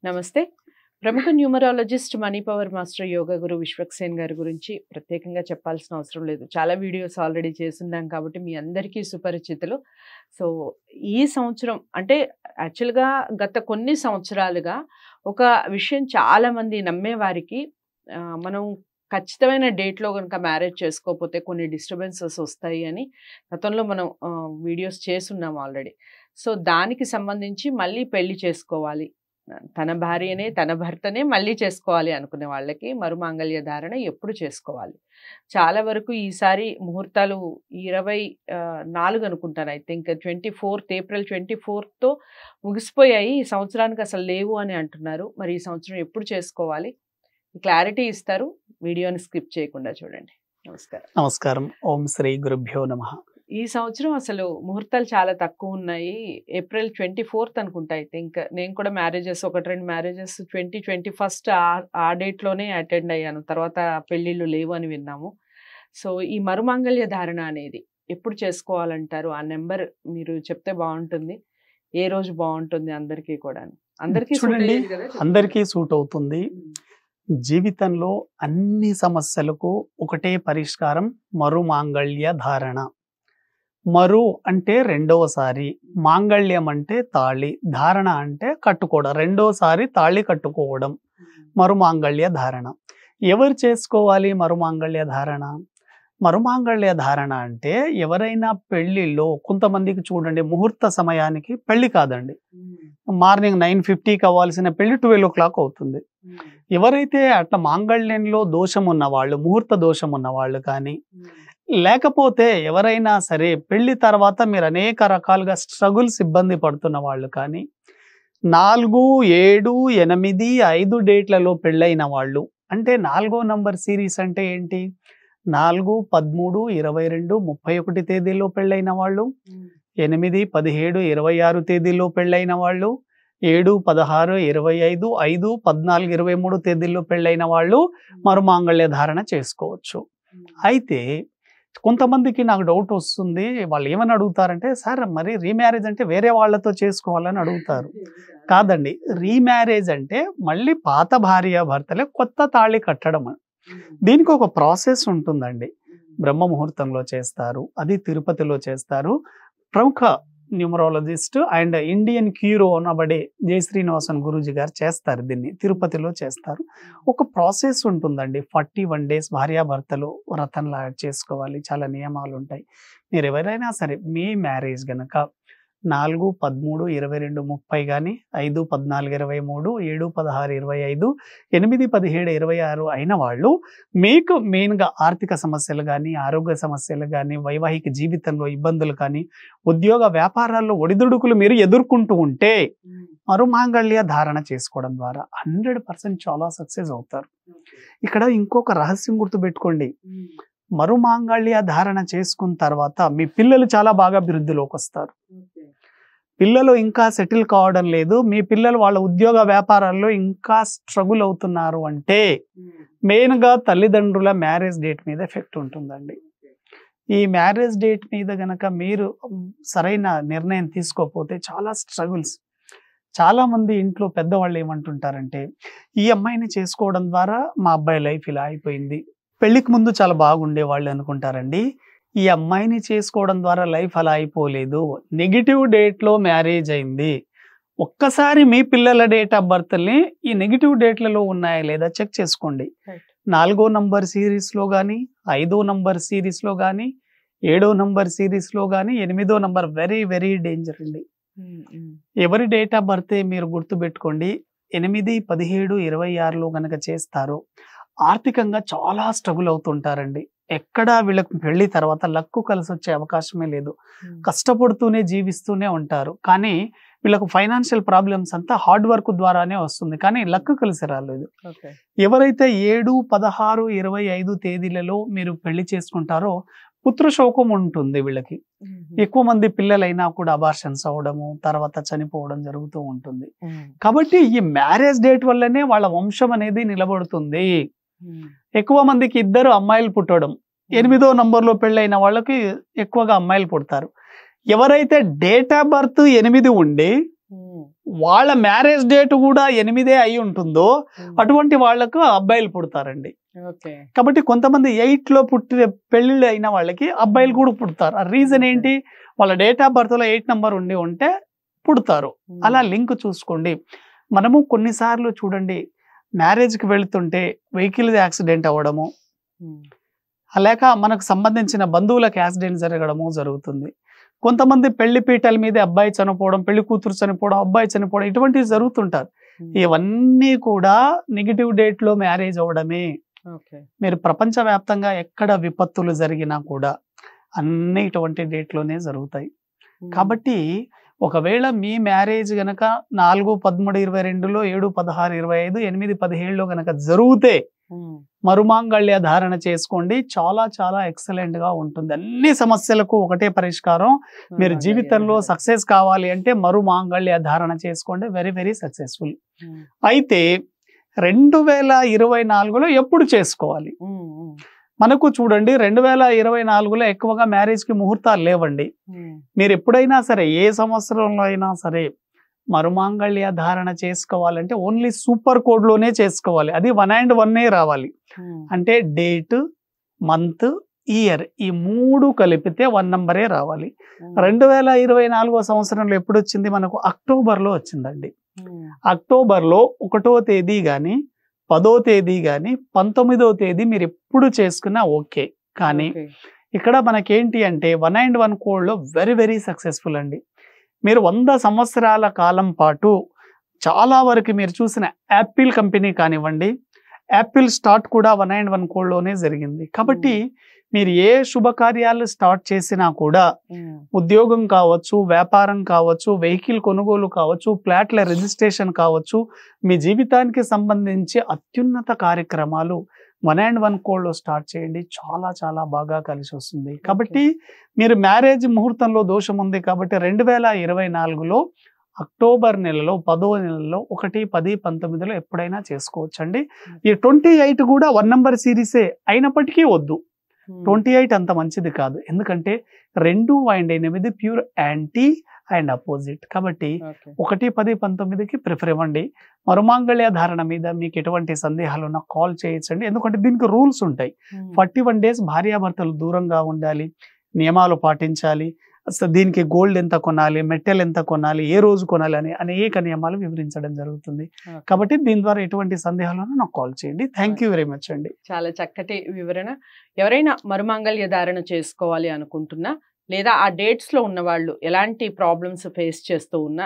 నమస్తే. ప్రముఖ numerologist money power master యోగా గురు విశ్వక్సేన్ గారి గురించి ప్రత్యేకంగా చెప్పాల్సిన అవసరం లేదు. చాలా వీడియోస్ ఆల్రెడీ చేసున్నాం కాబట్టి మీ అందరికీ సుపరిచితులు. సో ఈ సంవత్సరం అంటే యాక్చువల్‌గా గత కొన్ని సంవత్సరాలుగా ఒక విషయం చాలామంది నమ్మేవారికి మనం ఖచ్చితమైన డేట్‌లో గనుక మ్యారేజ్ చేసుకోకపోతే కొన్ని డిస్టర్బెన్సెస్ వస్తాయి అని గతంలో మనం వీడియోస్ చేసున్నాం ఆల్రెడీ. సో దానికి సంబంధించి మళ్ళీ పెళ్లి చేసుకోవాలి, తన భార్యనే తన భర్తనే మళ్ళీ చేసుకోవాలి అనుకునే వాళ్ళకి మరుమాంగళ్య ధారణ ఎప్పుడు చేసుకోవాలి? చాలా వరకు ఈసారి ముహూర్తాలు 24 అనుకుంటాను. ఐ థింక్ 24th ఏప్రిల్ 24తో ముగిసిపోయాయి. ఈ సంవత్సరానికి అసలు లేవు అని అంటున్నారు. మరి ఈ సంవత్సరం ఎప్పుడు చేసుకోవాలి? క్లారిటీ ఇస్తారు. వీడియోని స్కిప్ చేయకుండా చూడండి. నమస్కారం. నమస్కారం. ఓం శ్రీ గురుభ్యో నమః. ఈ సంవత్సరం అసలు ముహూర్తాలు చాలా తక్కువ ఉన్నాయి. ఏప్రిల్ 24th అనుకుంటా. ఐ థింక్ నేను కూడా మ్యారేజెస్ 1-2 మ్యారేజెస్ 21st ఆ డేట్లోనే అటెండ్ అయ్యాను. తర్వాత పెళ్ళిళ్ళు లేవు అని విన్నాము. సో ఈ మరుమాంగళ్య ధారణ అనేది ఎప్పుడు చేసుకోవాలంటారు? ఆ నెంబర్ మీరు చెప్తే బాగుంటుంది. ఏ రోజు బాగుంటుంది అందరికీ కూడా? అందరికీ చూడండి, అందరికీ సూట్ అవుతుంది. జీవితంలో అన్ని సమస్యలకు ఒకటే పరిష్కారం, మరుమాంగళ్య ధారణ. మరు అంటే రెండవసారి, మాంగళ్యం అంటే తాళి, ధారణ అంటే కట్టుకోవడం, రెండోసారి తాళి కట్టుకోవడం, మరుమాంగళ్య ధారణ. ఎవరు చేసుకోవాలి మరుమాంగళ్య ధారణ? మరుమాంగళ్య ధారణ అంటే ఎవరైనా పెళ్లిలో కొంతమందికి చూడండి, ముహూర్త సమయానికి పెళ్లి కాదండి. మార్నింగ్ 9:50కి అవ్వాల్సిన పెళ్లి 12 o'clock అవుతుంది. ఎవరైతే అట్లా మాంగళ్యంలో దోషం ఉన్నవాళ్ళు, ముహూర్త దోషం ఉన్నవాళ్ళు కానీ, లేకపోతే ఎవరైనా సరే పెళ్లి తర్వాత మీరు అనేక రకాలుగా స్ట్రగుల్స్, ఇబ్బంది పడుతున్న వాళ్ళు కానీ, 4, 7, 8, 5 డేట్లలో పెళ్ళైన వాళ్ళు, అంటే 4వ నంబర్ సిరీస్ అంటే ఏంటి? 4, 13, 22, 31 తేదీల్లో పెళ్ళైన వాళ్ళు, 8, 17, 26 తేదీల్లో పెళ్ళైన వాళ్ళు, 7, 16, 25, 5, 14, 23 తేదీల్లో పెళ్ళైన వాళ్ళు మరుమాంగళ్య ధారణ చేసుకోవచ్చు. అయితే కొంతమందికి నాకు డౌట్ వస్తుంది. వాళ్ళు ఏమని అడుగుతారంటే, సార్ మరి రీమ్యారేజ్ అంటే వేరే వాళ్ళతో చేసుకోవాలని అడుగుతారు. కాదండి, రీమ్యారేజ్ అంటే మళ్ళీ పాత భార్య భర్తలే కొత్త తాళి కట్టడం. దీనికి ఒక ప్రాసెస్ ఉంటుందండి. బ్రహ్మ ముహూర్తంలో చేస్తారు, అది తిరుపతిలో చేస్తారు. ప్రముఖ న్యూమరాలజిస్ట్ అండ్ ఇండియన్ క్యూరో అనబడే జయ శ్రీనివాసన్ గురూజీ గారు చేస్తారు. దీన్ని తిరుపతిలో చేస్తారు. ఒక ప్రాసెస్ ఉంటుందండి. 41 days భార్యాభర్తలు వ్రతంలా చేసుకోవాలి. చాలా నియమాలు ఉంటాయి. మీరు ఎవరైనా సరే మీ మ్యారేజ్ గనక 4, 13, 22, 30 కానీ, 5, 14, 23, 7, 16, 25, 8, 17, 26 అయిన వాళ్ళు, మీకు మెయిన్గా ఆర్థిక సమస్యలు కానీ, ఆరోగ్య సమస్యలు కానీ, వైవాహిక జీవితంలో ఇబ్బందులు కానీ, ఉద్యోగ వ్యాపారాల్లో ఒడిదుడుకులు మీరు ఎదుర్కొంటూ ఉంటే మరుమాంగళ్య ధారణ చేసుకోవడం ద్వారా 100% చాలా సక్సెస్ అవుతారు. ఇక్కడ ఇంకొక రహస్యం గుర్తుపెట్టుకోండి. మరుమాంగళ్య ధారణ చేసుకున్న తర్వాత మీ పిల్లలు చాలా బాగా అభివృద్ధిలోకి వస్తారు. పిల్లలు ఇంకా సెటిల్ కావడం లేదు, మీ పిల్లలు వాళ్ళ ఉద్యోగ వ్యాపారాల్లో ఇంకా స్ట్రగుల్ అవుతున్నారు అంటే మెయిన్గా తల్లిదండ్రుల మ్యారేజ్ డేట్ మీద ఎఫెక్ట్ ఉంటుందండి. ఈ మ్యారేజ్ డేట్ మీద గనక మీరు సరైన నిర్ణయం తీసుకోకపోతే చాలా స్ట్రగుల్స్. చాలామంది ఇంట్లో పెద్దవాళ్ళు ఏమంటుంటారంటే, ఈ అమ్మాయిని చేసుకోవడం ద్వారా మా అబ్బాయి లైఫ్ ఇలా అయిపోయింది. పెళ్లికి ముందు చాలా బాగుండేవాళ్ళు అనుకుంటారండి. ఈ అమ్మాయిని చేసుకోవడం ద్వారా లైఫ్ అలా అయిపోలేదు. నెగిటివ్ డేట్లో మ్యారేజ్ అయింది. ఒక్కసారి మీ పిల్లల డేట్ ఆఫ్ బర్త్ని ఈ నెగిటివ్ డేట్లలో ఉన్నాయా లేదా చెక్ చేసుకోండి. 4వ నంబర్ సిరీస్లో కానీ, 5వ నంబర్ సిరీస్లో కానీ, 7వ నంబర్ సిరీస్లో కానీ, 8వ నంబర్ వెరీ వెరీ డేంజర్ అండి. ఎవరి డేట్ ఆఫ్ బర్త్ మీరు గుర్తుపెట్టుకోండి. 8, 17, 26లో గనక చేస్తారో ఆర్థికంగా చాలా స్ట్రగుల్ అవుతుంటారండి. ఎక్కడా వీళ్ళకి పెళ్లి తర్వాత లక్కు కలిసి వచ్చే అవకాశమే లేదు. కష్టపడుతూనే జీవిస్తూనే ఉంటారు. కానీ వీళ్ళకు ఫైనాన్షియల్ ప్రాబ్లమ్స్ అంతా హార్డ్ వర్క్ ద్వారానే వస్తుంది, కానీ లక్కు కలిసి రాలేదు. ఎవరైతే 7, 16, 25 తేదీలలో మీరు పెళ్లి చేసుకుంటారో పుత్రశోకం ఉంటుంది వీళ్ళకి. ఎక్కువ మంది పిల్లలైనా కూడా అబార్షన్స్ అవ్వడము, తర్వాత చనిపోవడం జరుగుతూ ఉంటుంది. కాబట్టి ఈ మ్యారేజ్ డేట్ వల్లనే వాళ్ళ వంశం అనేది నిలబడుతుంది. ఎక్కువ మందికి 2 అమ్మాయిలు పుట్టడం, 8వ నంబర్లో పెళ్ళైన వాళ్ళకి ఎక్కువగా అమ్మాయిలు పుడతారు. ఎవరైతే డేట్ ఆఫ్ బర్త్ 8 ఉండి వాళ్ళ మ్యారేజ్ డేట్ కూడా 8 అయి ఉంటుందో అటువంటి వాళ్ళకు అబ్బాయిలు పుడతారండి. కాబట్టి కొంతమంది 8 లో పుట్టిన పెళ్లిళ్ళు అయిన వాళ్ళకి అబ్బాయిలు కూడా పుడతారు. ఆ రీజన్ ఏంటి? వాళ్ళ డేట్ ఆఫ్ బర్త్ లో 8 నంబర్ ఉంటే పుడతారు. అలా లింక్ చూసుకోండి. మనము కొన్నిసార్లు చూడండి, మ్యారేజ్కి వెళ్తుంటే వెహికల్ యాక్సిడెంట్ అవ్వడము, లేక మనకు సంబంధించిన బంధువులకు యాక్సిడెంట్ జరగడము జరుగుతుంది. కొంతమంది పెళ్లి పీటల మీద అబ్బాయి చనిపోవడం, పెళ్లి కూతురు చనిపోవడం, అబ్బాయి చనిపోవడం, ఇటువంటివి జరుగుతుంటారు. ఇవన్నీ కూడా నెగిటివ్ డేట్ లో మ్యారేజ్ అవ్వడమే. మీరు ప్రపంచవ్యాప్తంగా ఎక్కడ విపత్తులు జరిగినా కూడా అన్ని ఇటువంటి డేట్ లోనే జరుగుతాయి. కాబట్టి ఒకవేళ మీ మ్యారేజ్ గనక 4-13-22లో 7-16-25 8-17లో గనక జరిగితే మరుమాంగళ్య ధారణ చేసుకోండి. చాలా చాలా ఎక్సలెంట్ గా ఉంటుంది. అన్ని సమస్యలకు ఒకటే పరిష్కారం. మీరు జీవితంలో సక్సెస్ కావాలి అంటే మరుమాంగళ్య ధారణ చేసుకోండి. Very very successful. అయితే 2024లో ఎప్పుడు చేసుకోవాలి? మనకు చూడండి 2024లో ఎక్కువగా మ్యారేజ్ కి ముహూర్తాలు లేవండి. మీరు ఎప్పుడైనా సరే ఏ సంవత్సరంలో అయినా సరే మరుమాంగళ్య ధారణ చేసుకోవాలంటే ఓన్లీ సూపర్ కోడ్ లోనే చేసుకోవాలి. అది 1 and 1 రావాలి. అంటే డేట్, మంత్, ఇయర్ ఈ 3 కలిపితే 1 నంబరే రావాలి. 2024 సంవత్సరంలో ఎప్పుడు వచ్చింది? మనకు అక్టోబర్లో వచ్చిందండి. అక్టోబర్లో 1వ తేదీ గాని 10వ తేదీ గాని 19వ తేదీ మీరు ఎప్పుడు చేసుకున్నా ఓకే. కానీ ఇక్కడ మనకేంటి అంటే 1 and 1 కోడ్లో వెరీ వెరీ సక్సెస్ఫుల్ అండి. మీరు 100 సంవత్సరాల కాలం పాటు చాలా వరకు మీరు చూసిన యాపిల్ కంపెనీ కానివ్వండి, యాపిల్ స్టార్ట్ కూడా 1 and 1 కోడ్లోనే జరిగింది. కాబట్టి మీరు ఏ శుభకార్యాలు స్టార్ట్ చేసినా కూడా ఉద్యోగం కావచ్చు, వ్యాపారం కావచ్చు, వెహికల్ కొనుగోలు కావచ్చు, ఫ్లాట్ల రిజిస్ట్రేషన్ కావచ్చు, మీ జీవితానికి సంబంధించి అత్యున్నత కార్యక్రమాలు 1 and 1 కోడ్లో స్టార్ట్ చేయండి. చాలా చాలా బాగా కలిసి వస్తుంది. కాబట్టి మీరు మ్యారేజ్ ముహూర్తంలో దోషం ఉంది కాబట్టి 2024లో అక్టోబర్ నెలలో 10వ నెలలో 1, 10, 19లో ఎప్పుడైనా చేసుకోవచ్చండి. ఈ 28 కూడా 1 నంబర్ సిరీసే అయినప్పటికీ వద్దు. 28 అంత మంచిది కాదు. ఎందుకంటే 2 and 8 pure anti and opposite. కాబట్టి 1, 10, 19కి ప్రిఫర్ ఇవ్వండి. మరుమాంగళ్య ధారణ మీద మీకు ఎటువంటి సందేహాలు ఉన్నా కాల్ చేయొచ్చండి. ఎందుకంటే దీనికి రూల్స్ ఉంటాయి. 41 days భార్యాభర్తలు దూరంగా ఉండాలి, నియమాలు పాటించాలి. అసలు దీనికి గోల్డ్ ఎంత కొనాలి, మెటల్ ఎంత కొనాలి, ఏ రోజు కొనాలి అని అనేక నియమాలు వివరించడం జరుగుతుంది. కాబట్టి దీని ద్వారా ఎటువంటి సందేహాలను నాకు కాల్ చేయండి. థ్యాంక్ యూ వెరీ మచ్ అండి. చాలా చక్కటి వివరణ. ఎవరైనా మరుమాంగళ్య ధారణ చేసుకోవాలి అనుకుంటున్నా లేదా ఆ డేట్స్ లో ఉన్న వాళ్ళు ఎలాంటి ప్రాబ్లమ్స్ ఫేస్ చేస్తూ ఉన్నా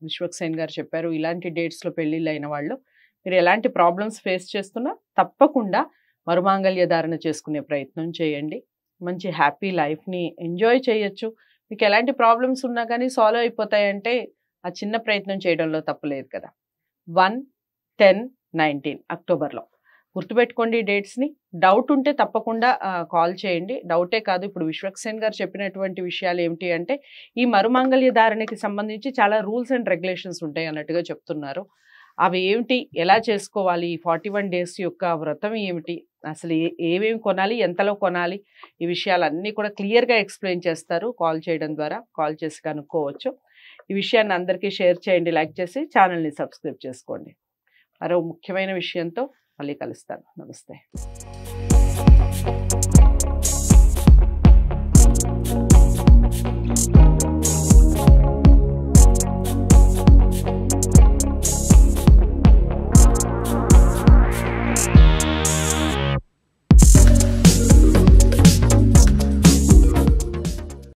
విశ్వక్సేన్ గారు చెప్పారు. ఇలాంటి డేట్స్ లో పెళ్లిళ్ళు అయిన వాళ్ళు మీరు ఎలాంటి ప్రాబ్లమ్స్ ఫేస్ చేస్తున్నా తప్పకుండా మరుమాంగళ్య ధారణ చేసుకునే ప్రయత్నం చేయండి. మంచి హ్యాపీ లైఫ్ని ఎంజాయ్ చేయొచ్చు. మీకు ఎలాంటి ప్రాబ్లమ్స్ ఉన్నా కానీ సాల్వ్ అయిపోతాయంటే ఆ చిన్న ప్రయత్నం చేయడంలో తప్పలేదు కదా. 1, 10, 19 అక్టోబర్లో గుర్తుపెట్టుకోండి డేట్స్ని. డౌట్ ఉంటే తప్పకుండా కాల్ చేయండి. డౌటే కాదు, ఇప్పుడు విశ్వక్సేన్ గారు చెప్పినటువంటి విషయాలు ఏమిటి అంటే ఈ మరుమాంగళ్య ధారణకి సంబంధించి చాలా రూల్స్ అండ్ రెగ్యులేషన్స్ ఉంటాయి అన్నట్టుగా చెప్తున్నారు. అవి ఏమిటి, ఎలా చేసుకోవాలి, 41 days యొక్క వ్రతం ఏమిటి, అసలు ఏమేమి కొనాలి, ఎంతలో కొనాలి, ఈ విషయాలన్నీ కూడా క్లియర్గా ఎక్స్ప్లెయిన్ చేస్తారు. కాల్ చేయడం ద్వారా కాల్ చేసి కనుక్కోవచ్చు. ఈ విషయాన్ని అందరికీ షేర్ చేయండి, లైక్ చేసి ఛానల్ని సబ్స్క్రైబ్ చేసుకోండి. మరో ముఖ్యమైన విషయంతో మళ్ళీ కలుస్తాను. నమస్తే.